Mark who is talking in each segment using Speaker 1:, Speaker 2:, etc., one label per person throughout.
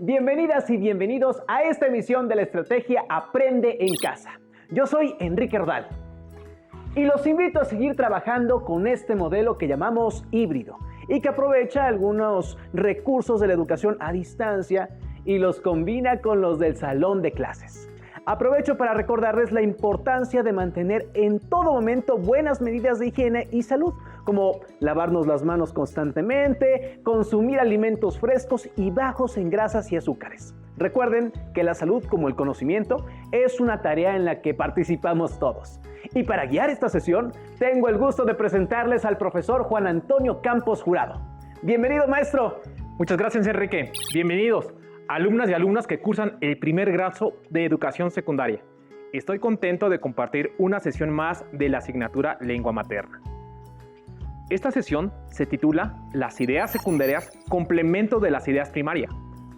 Speaker 1: Bienvenidas y bienvenidos a esta emisión de la estrategia Aprende en Casa. Yo soy Enrique Ordal y los invito a seguir trabajando con este modelo que llamamos híbrido y que aprovecha algunos recursos de la educación a distancia y los combina con los del salón de clases. Aprovecho para recordarles la importancia de mantener en todo momento buenas medidas de higiene y salud, como lavarnos las manos constantemente, consumir alimentos frescos y bajos en grasas y azúcares. Recuerden que la salud, como el conocimiento, es una tarea en la que participamos todos. Y para guiar esta sesión, tengo el gusto de presentarles al profesor Juan Antonio Campos Jurado. Bienvenido, maestro.
Speaker 2: Muchas gracias, Enrique. Bienvenidos, alumnas y alumnas que cursan el primer grado de educación secundaria. Estoy contento de compartir una sesión más de la asignatura Lengua Materna. Esta sesión se titula Las ideas secundarias, complemento de las ideas primarias.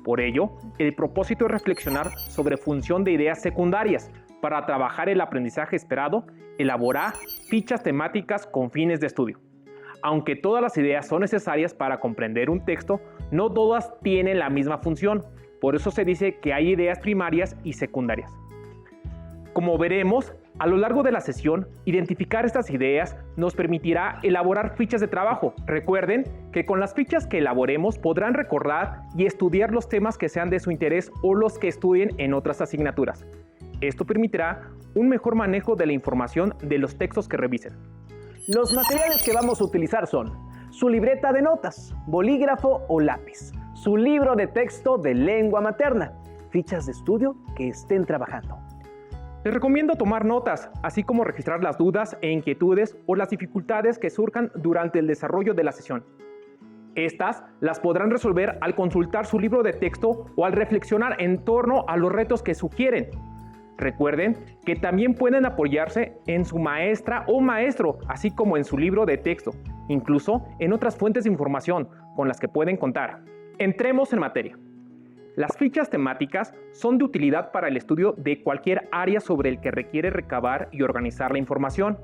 Speaker 2: Por ello, el propósito es reflexionar sobre función de ideas secundarias para trabajar el aprendizaje esperado, elaborar fichas temáticas con fines de estudio. Aunque todas las ideas son necesarias para comprender un texto, no todas tienen la misma función. Por eso se dice que hay ideas primarias y secundarias. Como veremos, a lo largo de la sesión, identificar estas ideas nos permitirá elaborar fichas de trabajo. Recuerden que con las fichas que elaboremos podrán recordar y estudiar los temas que sean de su interés o los que estudien en otras asignaturas. Esto permitirá un mejor manejo de la información de los textos que revisen.
Speaker 1: Los materiales que vamos a utilizar son su libreta de notas, bolígrafo o lápiz, su libro de texto de lengua materna, fichas de estudio que estén trabajando.
Speaker 2: Les recomiendo tomar notas, así como registrar las dudas e inquietudes o las dificultades que surjan durante el desarrollo de la sesión. Estas las podrán resolver al consultar su libro de texto o al reflexionar en torno a los retos que sugieren. Recuerden que también pueden apoyarse en su maestra o maestro, así como en su libro de texto, incluso en otras fuentes de información con las que pueden contar. Entremos en materia. Las fichas temáticas son de utilidad para el estudio de cualquier área sobre el que requiere recabar y organizar la información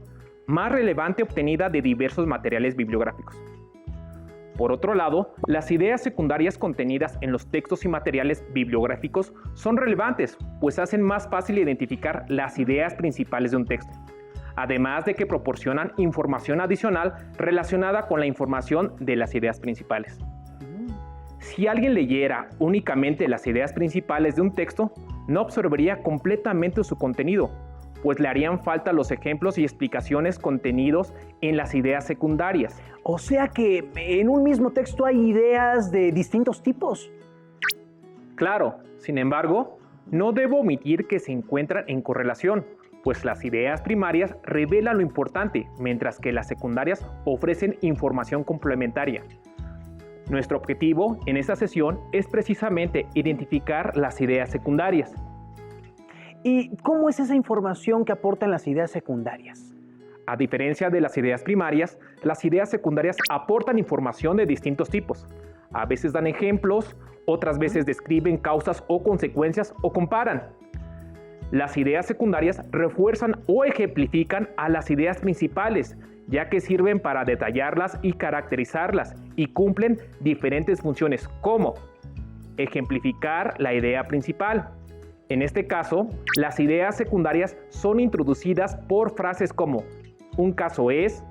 Speaker 2: más relevante obtenida de diversos materiales bibliográficos. Por otro lado, las ideas secundarias contenidas en los textos y materiales bibliográficos son relevantes, pues hacen más fácil identificar las ideas principales de un texto, además de que proporcionan información adicional relacionada con la información de las ideas principales. Si alguien leyera únicamente las ideas principales de un texto, no absorbería completamente su contenido, pues le harían falta los ejemplos y explicaciones contenidos en las ideas secundarias.
Speaker 1: O sea que en un mismo texto hay ideas de distintos tipos.
Speaker 2: Claro, sin embargo, no debo omitir que se encuentran en correlación, pues las ideas primarias revelan lo importante, mientras que las secundarias ofrecen información complementaria. Nuestro objetivo en esta sesión es precisamente identificar las ideas secundarias.
Speaker 1: ¿Y cómo es esa información que aportan las ideas secundarias?
Speaker 2: A diferencia de las ideas primarias, las ideas secundarias aportan información de distintos tipos. A veces dan ejemplos, otras veces describen causas o consecuencias o comparan. Las ideas secundarias refuerzan o ejemplifican a las ideas principales, ya que sirven para detallarlas y caracterizarlas y cumplen diferentes funciones como ejemplificar la idea principal. En este caso, las ideas secundarias son introducidas por frases como un caso es,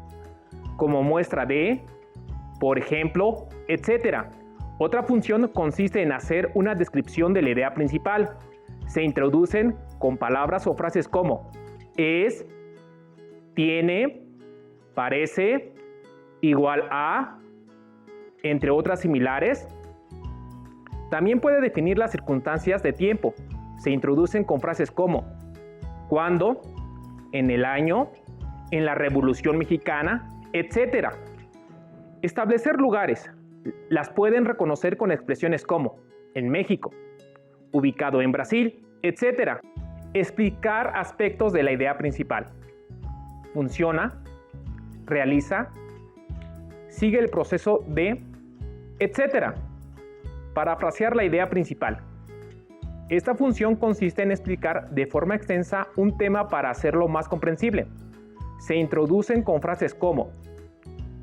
Speaker 2: como muestra de, por ejemplo, etc. Otra función consiste en hacer una descripción de la idea principal. Se introducen con palabras o frases como es, tiene, parece, igual a, entre otras similares. También puede definir las circunstancias de tiempo. Se introducen con frases como cuándo, en el año, en la Revolución Mexicana, etc. Establecer lugares. Las pueden reconocer con expresiones como en México, ubicado en Brasil, etc. Explicar aspectos de la idea principal. Funciona, realiza, sigue el proceso de, etc. Parafrasear la idea principal. Esta función consiste en explicar de forma extensa un tema para hacerlo más comprensible. Se introducen con frases como,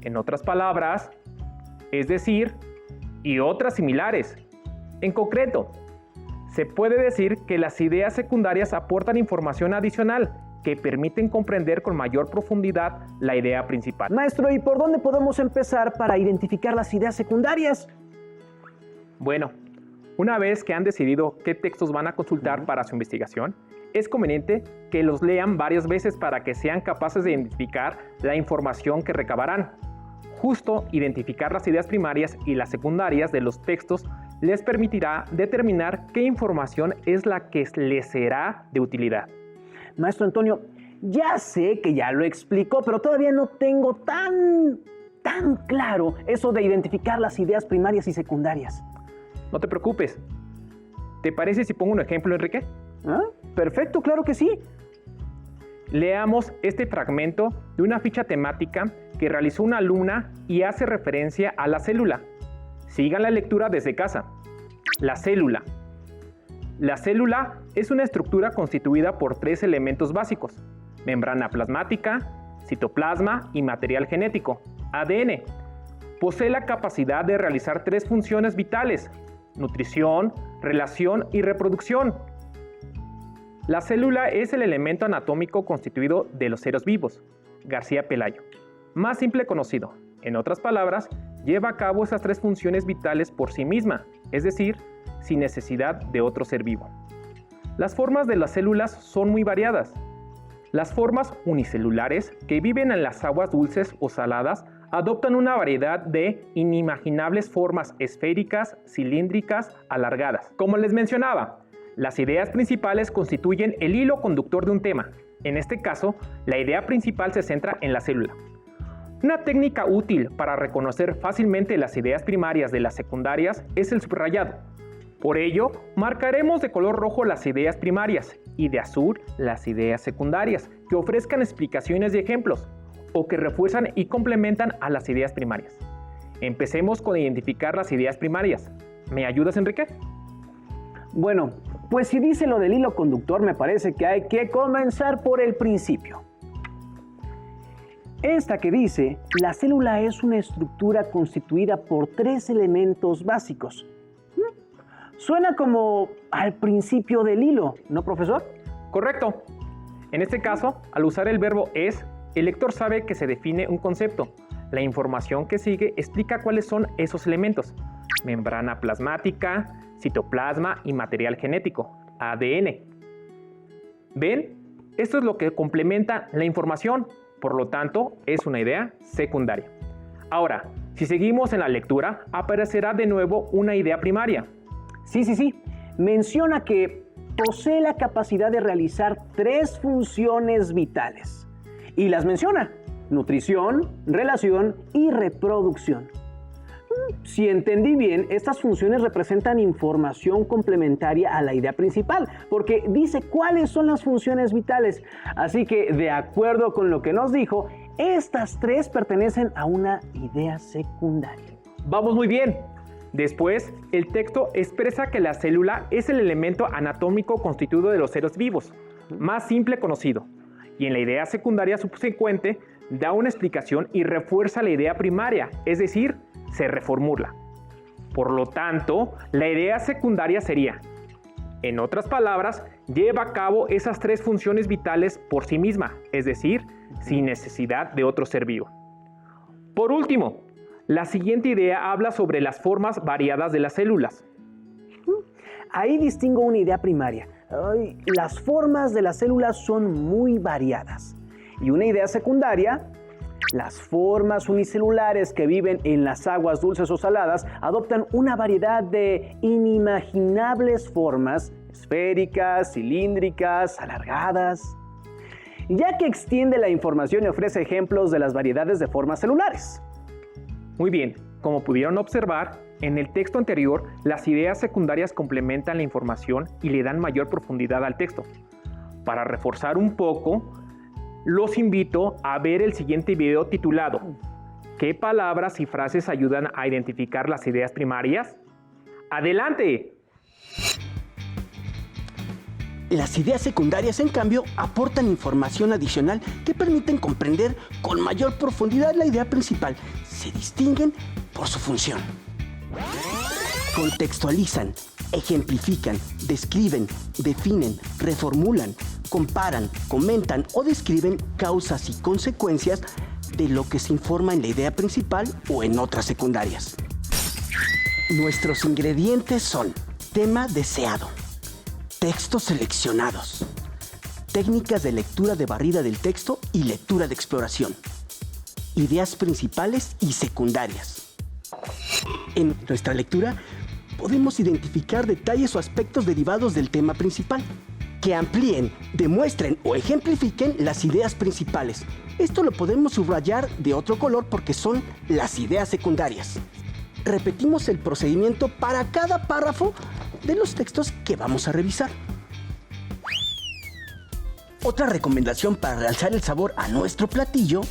Speaker 2: en otras palabras, es decir, y otras similares. En concreto, se puede decir que las ideas secundarias aportan información adicional que permiten comprender con mayor profundidad la idea principal.
Speaker 1: Maestro, ¿y por dónde podemos empezar para identificar las ideas secundarias?
Speaker 2: Bueno, una vez que han decidido qué textos van a consultar para su investigación, es conveniente que los lean varias veces para que sean capaces de identificar la información que recabarán. Justo identificar las ideas primarias y las secundarias de los textos les permitirá determinar qué información es la que les será de utilidad.
Speaker 1: Maestro Antonio, ya sé que ya lo explicó, pero todavía no tengo tan claro eso de identificar las ideas primarias y secundarias.
Speaker 2: No te preocupes. ¿Te parece si pongo un ejemplo, Enrique?
Speaker 1: ¿Ah? Perfecto, claro que sí.
Speaker 2: Leamos este fragmento de una ficha temática que realizó una alumna y hace referencia a la célula. Sigan la lectura desde casa. La célula. La célula es una estructura constituida por 3 elementos básicos: membrana plasmática, citoplasma y material genético, ADN. Posee la capacidad de realizar 3 funciones vitales: nutrición, relación y reproducción. La célula es el elemento anatómico constituido de los seres vivos, García Pelayo. Más simple conocido. En otras palabras, lleva a cabo esas 3 funciones vitales por sí misma, es decir, sin necesidad de otro ser vivo. Las formas de las células son muy variadas. Las formas unicelulares, que viven en las aguas dulces o saladas, adoptan una variedad de inimaginables formas esféricas, cilíndricas, alargadas. Como les mencionaba, las ideas principales constituyen el hilo conductor de un tema. En este caso, la idea principal se centra en la célula. Una técnica útil para reconocer fácilmente las ideas primarias de las secundarias es el subrayado. Por ello, marcaremos de color rojo las ideas primarias y de azul las ideas secundarias, que ofrezcan explicaciones y ejemplos, o que refuerzan y complementan a las ideas primarias. Empecemos con identificar las ideas primarias. ¿Me ayudas, Enrique?
Speaker 1: Bueno, pues si dice lo del hilo conductor, me parece que hay que comenzar por el principio. Esta que dice, la célula es una estructura constituida por 3 elementos básicos. Suena como al principio del hilo, ¿no, profesor?
Speaker 2: Correcto. En este caso, al usar el verbo es, el lector sabe que se define un concepto. La información que sigue explica cuáles son esos elementos: membrana plasmática, citoplasma y material genético, ADN. ¿Ven? Esto es lo que complementa la información, por lo tanto, es una idea secundaria. Ahora, si seguimos en la lectura, aparecerá de nuevo una idea primaria.
Speaker 1: Sí. Menciona que posee la capacidad de realizar 3 funciones vitales. Y las menciona: nutrición, relación y reproducción. Si entendí bien, estas funciones representan información complementaria a la idea principal, porque dice cuáles son las funciones vitales. Así que, de acuerdo con lo que nos dijo, estas 3 pertenecen a una idea secundaria.
Speaker 2: Vamos muy bien. Después, el texto expresa que la célula es el elemento anatómico constituido de los seres vivos, más simple conocido. Y en la idea secundaria subsecuente, da una explicación y refuerza la idea primaria, es decir, se reformula. Por lo tanto, la idea secundaria sería, en otras palabras, lleva a cabo esas 3 funciones vitales por sí misma, es decir, sin necesidad de otro ser vivo. Por último, la siguiente idea habla sobre las formas variadas de las células.
Speaker 1: Ahí distingo una idea primaria. Las formas de las células son muy variadas. Y una idea secundaria: las formas unicelulares que viven en las aguas dulces o saladas adoptan una variedad de inimaginables formas esféricas, cilíndricas, alargadas. Ya que extiende la información y ofrece ejemplos de las variedades de formas celulares.
Speaker 2: Muy bien, como pudieron observar, en el texto anterior, las ideas secundarias complementan la información y le dan mayor profundidad al texto. Para reforzar un poco, los invito a ver el siguiente video titulado ¿Qué palabras y frases ayudan a identificar las ideas primarias? ¡Adelante!
Speaker 3: Las ideas secundarias, en cambio, aportan información adicional que permiten comprender con mayor profundidad la idea principal. Se distinguen por su función. Contextualizan, ejemplifican, describen, definen, reformulan, comparan, comentan o describen causas y consecuencias de lo que se informa en la idea principal o en otras secundarias. Nuestros ingredientes son tema deseado, textos seleccionados, técnicas de lectura de barrida del texto y lectura de exploración, ideas principales y secundarias. En nuestra lectura podemos identificar detalles o aspectos derivados del tema principal que amplíen, demuestren o ejemplifiquen las ideas principales. Esto lo podemos subrayar de otro color porque son las ideas secundarias. Repetimos el procedimiento para cada párrafo de los textos que vamos a revisar. Otra recomendación para realzar el sabor a nuestro platillo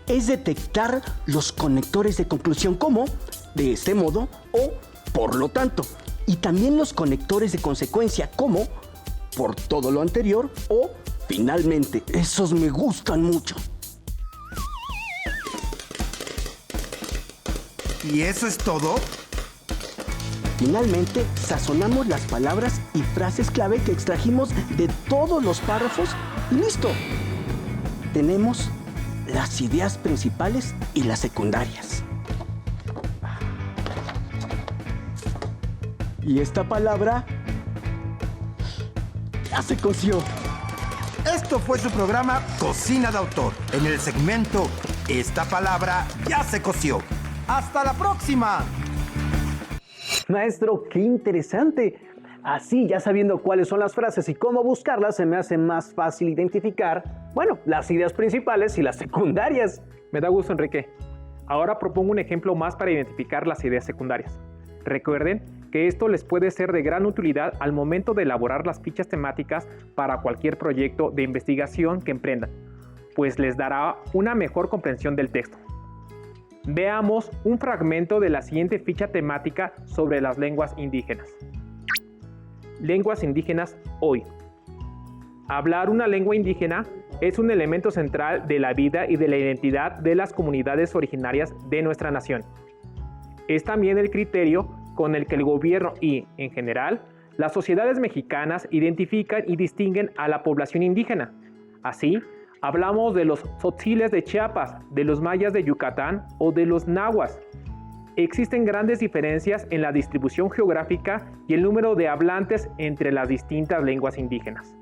Speaker 3: es detectar los conectores de conclusión como, de este modo, o por lo tanto, y también los conectores de consecuencia como, por todo lo anterior, o finalmente. Esos me gustan mucho.
Speaker 4: ¿Y eso es todo?
Speaker 3: Finalmente, sazonamos las palabras y frases clave que extrajimos de todos los párrafos y listo. Tenemos las ideas principales y las secundarias. Y esta palabra ya se coció.
Speaker 4: Esto fue su programa Cocina de Autor, en el segmento Esta palabra ya se coció. ¡Hasta la próxima!
Speaker 1: Maestro, qué interesante. Así, ya sabiendo cuáles son las frases y cómo buscarlas, se me hace más fácil identificar, bueno, las ideas principales y las secundarias.
Speaker 2: Me da gusto, Enrique. Ahora propongo un ejemplo más para identificar las ideas secundarias. Recuerden que esto les puede ser de gran utilidad al momento de elaborar las fichas temáticas para cualquier proyecto de investigación que emprendan, pues les dará una mejor comprensión del texto. Veamos un fragmento de la siguiente ficha temática sobre las lenguas indígenas. Lenguas indígenas hoy. Hablar una lengua indígena es un elemento central de la vida y de la identidad de las comunidades originarias de nuestra nación. Es también el criterio con el que el gobierno y, en general, las sociedades mexicanas identifican y distinguen a la población indígena. Así, hablamos de los tzotziles de Chiapas, de los mayas de Yucatán o de los nahuas. Existen grandes diferencias en la distribución geográfica y el número de hablantes entre las distintas lenguas indígenas.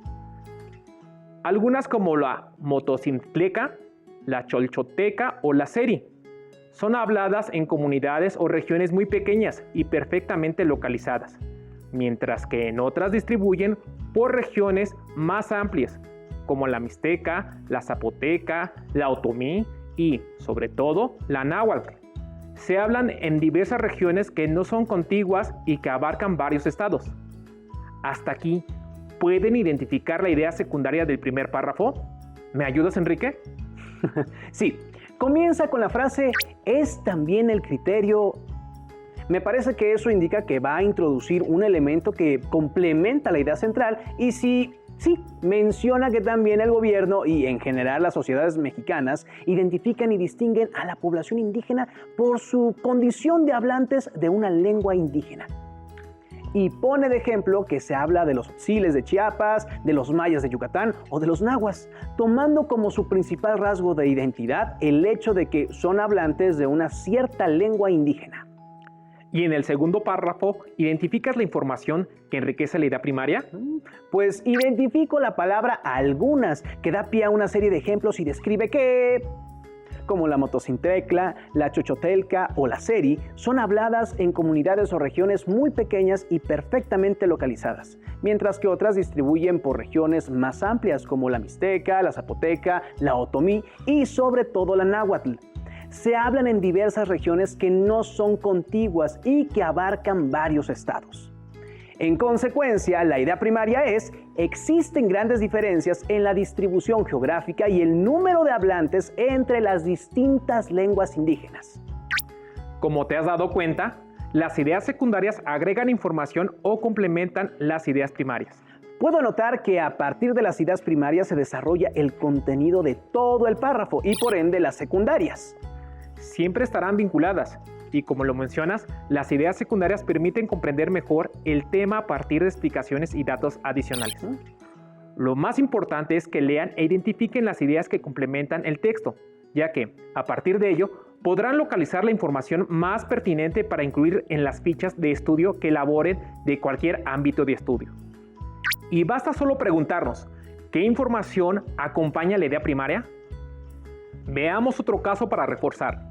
Speaker 2: Algunas como la motocintleca, la cholchoteca o la seri son habladas en comunidades o regiones muy pequeñas y perfectamente localizadas, mientras que en otras distribuyen por regiones más amplias, como la mixteca, la zapoteca, la otomí y, sobre todo, la náhuatl. Se hablan en diversas regiones que no son contiguas y que abarcan varios estados. Hasta aquí, ¿pueden identificar la idea secundaria del primer párrafo? ¿Me ayudas, Enrique?
Speaker 1: Sí, comienza con la frase «es también el criterio». Me parece que eso indica que va a introducir un elemento que complementa la idea central y sí, menciona que también el gobierno y en general las sociedades mexicanas identifican y distinguen a la población indígena por su condición de hablantes de una lengua indígena. Y pone de ejemplo que se habla de los tzotziles de Chiapas, de los mayas de Yucatán o de los nahuas, tomando como su principal rasgo de identidad el hecho de que son hablantes de una cierta lengua indígena.
Speaker 2: Y en el segundo párrafo, ¿identificas la información que enriquece la idea primaria?
Speaker 1: Pues identifico la palabra algunas, que da pie a una serie de ejemplos y describe que, como la motocintecla, la chochotelca o la seri, son habladas en comunidades o regiones muy pequeñas y perfectamente localizadas, mientras que otras distribuyen por regiones más amplias como la mixteca, la zapoteca, la otomí y sobre todo la náhuatl. Se hablan en diversas regiones que no son contiguas y que abarcan varios estados. En consecuencia, la idea primaria es: existen grandes diferencias en la distribución geográfica y el número de hablantes entre las distintas lenguas indígenas.
Speaker 2: Como te has dado cuenta, las ideas secundarias agregan información o complementan las ideas primarias.
Speaker 1: Puedo notar que a partir de las ideas primarias se desarrolla el contenido de todo el párrafo y por ende las secundarias.
Speaker 2: Siempre estarán vinculadas Y como lo mencionas, las ideas secundarias permiten comprender mejor el tema a partir de explicaciones y datos adicionales. Lo más importante es que lean e identifiquen las ideas que complementan el texto, ya que, a partir de ello, podrán localizar la información más pertinente para incluir en las fichas de estudio que elaboren de cualquier ámbito de estudio. Y basta solo preguntarnos, ¿qué información acompaña la idea primaria? Veamos otro caso para reforzar.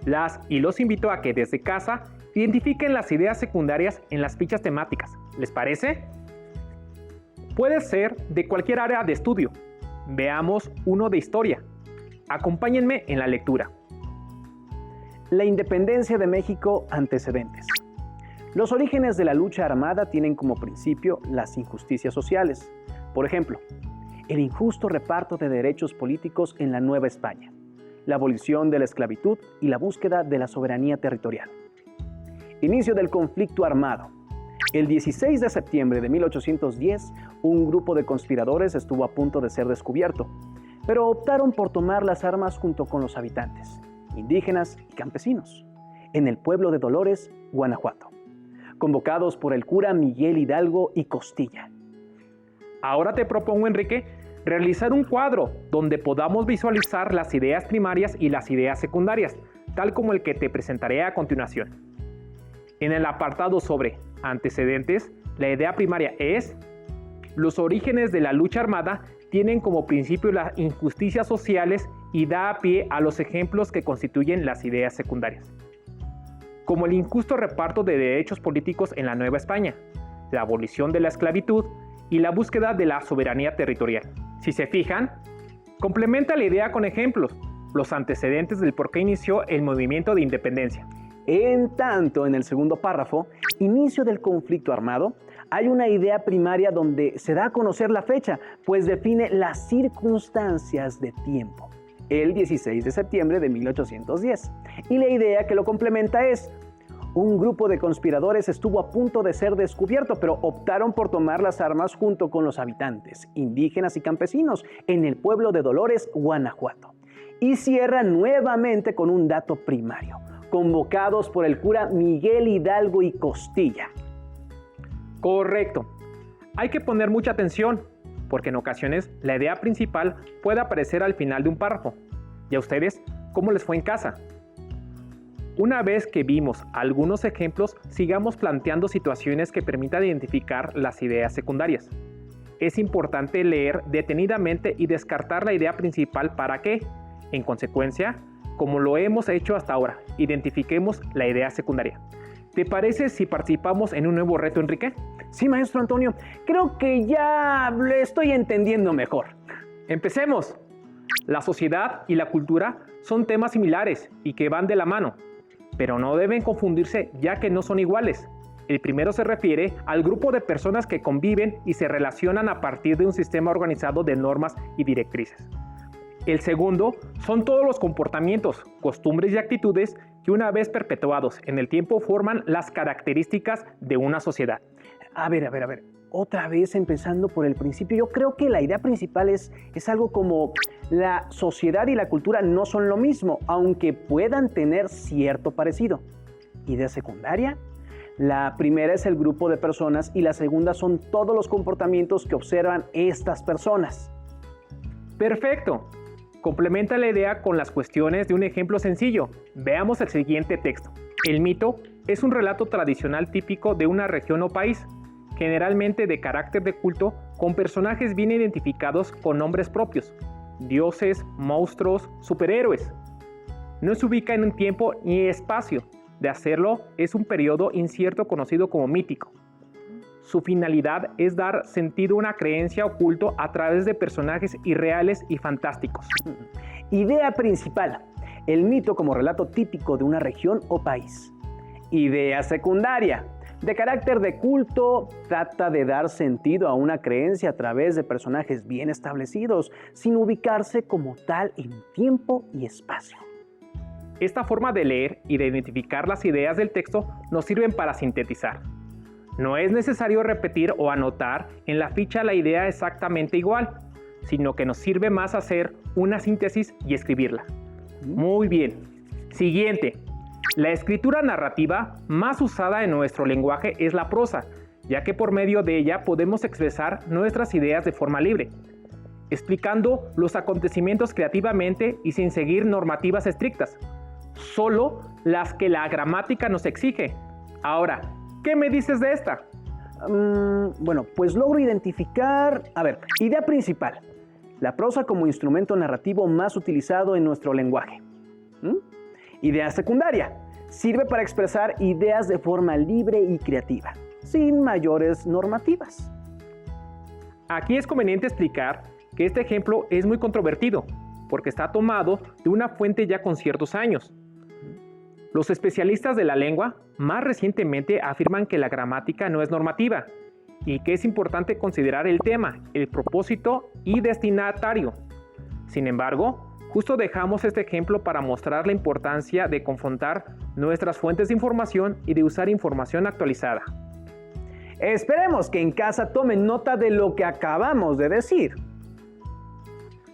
Speaker 2: Las y los invito a que desde casa identifiquen las ideas secundarias en las fichas temáticas. ¿Les parece? Puede ser de cualquier área de estudio. Veamos uno de historia. Acompáñenme en la lectura.
Speaker 1: La independencia de México, antecedentes. Los orígenes de la lucha armada tienen como principio las injusticias sociales. Por ejemplo, el injusto reparto de derechos políticos en la Nueva España, la abolición de la esclavitud y la búsqueda de la soberanía territorial. Inicio del conflicto armado. El 16 de septiembre de 1810, un grupo de conspiradores estuvo a punto de ser descubierto, pero optaron por tomar las armas junto con los habitantes, indígenas y campesinos, en el pueblo de Dolores, Guanajuato, convocados por el cura Miguel Hidalgo y Costilla.
Speaker 2: Ahora te propongo, Enrique, realizar un cuadro donde podamos visualizar las ideas primarias y las ideas secundarias, tal como el que te presentaré a continuación. En el apartado sobre antecedentes, la idea primaria es: los orígenes de la lucha armada tienen como principio las injusticias sociales y da a pie a los ejemplos que constituyen las ideas secundarias, como el injusto reparto de derechos políticos en la Nueva España, la abolición de la esclavitud y la búsqueda de la soberanía territorial. Si se fijan, complementa la idea con ejemplos, los antecedentes del por qué inició el movimiento de independencia.
Speaker 1: En tanto, en el segundo párrafo, inicio del conflicto armado, hay una idea primaria donde se da a conocer la fecha, pues define las circunstancias de tiempo, el 16 de septiembre de 1810. Y la idea que lo complementa es: un grupo de conspiradores estuvo a punto de ser descubierto, pero optaron por tomar las armas junto con los habitantes, indígenas y campesinos, en el pueblo de Dolores, Guanajuato. Y cierra nuevamente con un dato primario: convocados por el cura Miguel Hidalgo y Costilla.
Speaker 2: Correcto. Hay que poner mucha atención, porque en ocasiones la idea principal puede aparecer al final de un párrafo. ¿Y a ustedes cómo les fue en casa? Una vez que vimos algunos ejemplos, sigamos planteando situaciones que permitan identificar las ideas secundarias. Es importante leer detenidamente y descartar la idea principal para que, en consecuencia, como lo hemos hecho hasta ahora, identifiquemos la idea secundaria. ¿Te parece si participamos en un nuevo reto, Enrique?
Speaker 1: Sí, maestro Antonio, creo que ya le estoy entendiendo mejor.
Speaker 2: ¡Empecemos! La sociedad y la cultura son temas similares y que van de la mano, pero no deben confundirse ya que no son iguales. El primero se refiere al grupo de personas que conviven y se relacionan a partir de un sistema organizado de normas y directrices. El segundo son todos los comportamientos, costumbres y actitudes que una vez perpetuados en el tiempo forman las características de una sociedad.
Speaker 1: A ver. Otra vez empezando por el principio, yo creo que la idea principal es algo como: la sociedad y la cultura no son lo mismo, aunque puedan tener cierto parecido. Idea secundaria: la primera es el grupo de personas y la segunda son todos los comportamientos que observan estas personas.
Speaker 2: Perfecto. Complementa la idea con las cuestiones de un ejemplo sencillo. Veamos el siguiente texto. El mito es un relato tradicional típico de una región o país, generalmente de carácter de culto, con personajes bien identificados con nombres propios: dioses, monstruos, superhéroes. No se ubica en un tiempo ni espacio. De hacerlo, es un periodo incierto conocido como mítico. Su finalidad es dar sentido a una creencia oculta a través de personajes irreales y fantásticos.
Speaker 1: Idea principal: el mito como relato típico de una región o país. Idea secundaria: de carácter de culto, trata de dar sentido a una creencia a través de personajes bien establecidos, sin ubicarse como tal en tiempo y espacio.
Speaker 2: Esta forma de leer y de identificar las ideas del texto nos sirven para sintetizar. No es necesario repetir o anotar en la ficha la idea exactamente igual, sino que nos sirve más hacer una síntesis y escribirla. Muy bien. Siguiente. La escritura narrativa más usada en nuestro lenguaje es la prosa, ya que por medio de ella podemos expresar nuestras ideas de forma libre, explicando los acontecimientos creativamente y sin seguir normativas estrictas, solo las que la gramática nos exige. Ahora, ¿qué me dices de esta?
Speaker 1: Bueno, pues logro identificar... idea principal. La prosa como instrumento narrativo más utilizado en nuestro lenguaje. Idea secundaria. Sirve para expresar ideas de forma libre y creativa, sin mayores normativas.
Speaker 2: Aquí es conveniente explicar que este ejemplo es muy controvertido, porque está tomado de una fuente ya con ciertos años. Los especialistas de la lengua más recientemente afirman que la gramática no es normativa y que es importante considerar el tema, el propósito y destinatario. Sin embargo, justo dejamos este ejemplo para mostrar la importancia de confrontar nuestras fuentes de información y de usar información actualizada.
Speaker 1: Esperemos que en casa tomen nota de lo que acabamos de decir.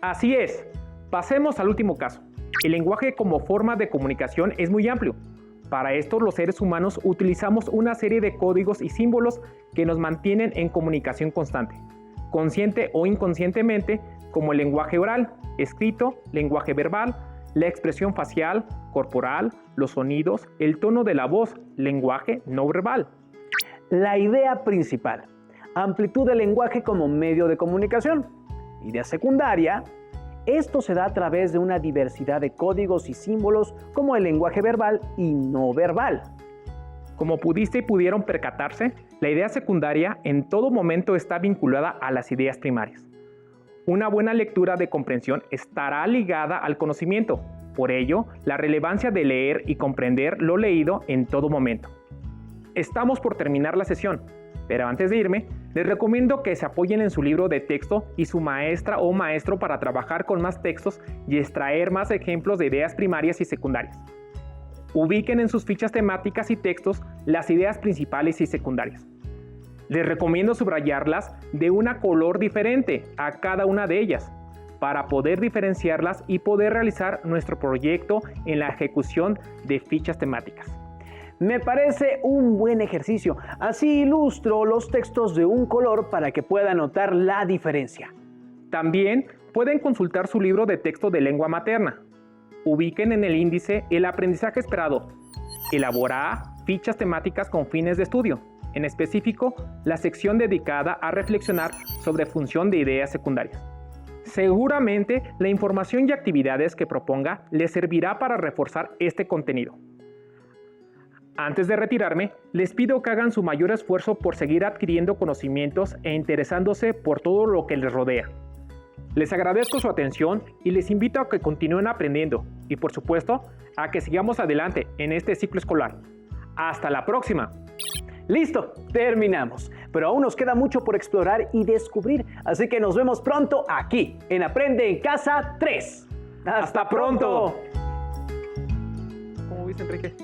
Speaker 2: Así es. Pasemos al último caso. El lenguaje como forma de comunicación es muy amplio. Para esto, los seres humanos utilizamos una serie de códigos y símbolos que nos mantienen en comunicación constante, consciente o inconscientemente, como el lenguaje oral, escrito, lenguaje verbal, la expresión facial, corporal, los sonidos, el tono de la voz, lenguaje no verbal.
Speaker 1: La idea principal: amplitud del lenguaje como medio de comunicación. Idea secundaria: esto se da a través de una diversidad de códigos y símbolos como el lenguaje verbal y no verbal.
Speaker 2: Como pudiste y pudieron percatarse, la idea secundaria en todo momento está vinculada a las ideas primarias. Una buena lectura de comprensión estará ligada al conocimiento. Por ello, la relevancia de leer y comprender lo leído en todo momento. Estamos por terminar la sesión, pero antes de irme, les recomiendo que se apoyen en su libro de texto y su maestra o maestro para trabajar con más textos y extraer más ejemplos de ideas primarias y secundarias. Ubiquen en sus fichas temáticas y textos las ideas principales y secundarias. Les recomiendo subrayarlas de un color diferente a cada una de ellas, para poder diferenciarlas y poder realizar nuestro proyecto en la ejecución de fichas temáticas.
Speaker 1: Me parece un buen ejercicio. Así ilustro los textos de un color para que puedan notar la diferencia.
Speaker 2: También pueden consultar su libro de texto de lengua materna. Ubiquen en el índice el aprendizaje esperado. Elaborará fichas temáticas con fines de estudio. En específico, la sección dedicada a reflexionar sobre función de ideas secundarias. Seguramente la información y actividades que proponga les servirá para reforzar este contenido. Antes de retirarme, les pido que hagan su mayor esfuerzo por seguir adquiriendo conocimientos e interesándose por todo lo que les rodea. Les agradezco su atención y les invito a que continúen aprendiendo y, por supuesto, a que sigamos adelante en este ciclo escolar. ¡Hasta la próxima!
Speaker 1: Listo, terminamos. Pero aún nos queda mucho por explorar y descubrir, así que nos vemos pronto aquí, en Aprende en Casa 3. ¡Hasta pronto!
Speaker 2: ¿Cómo viste, Enrique?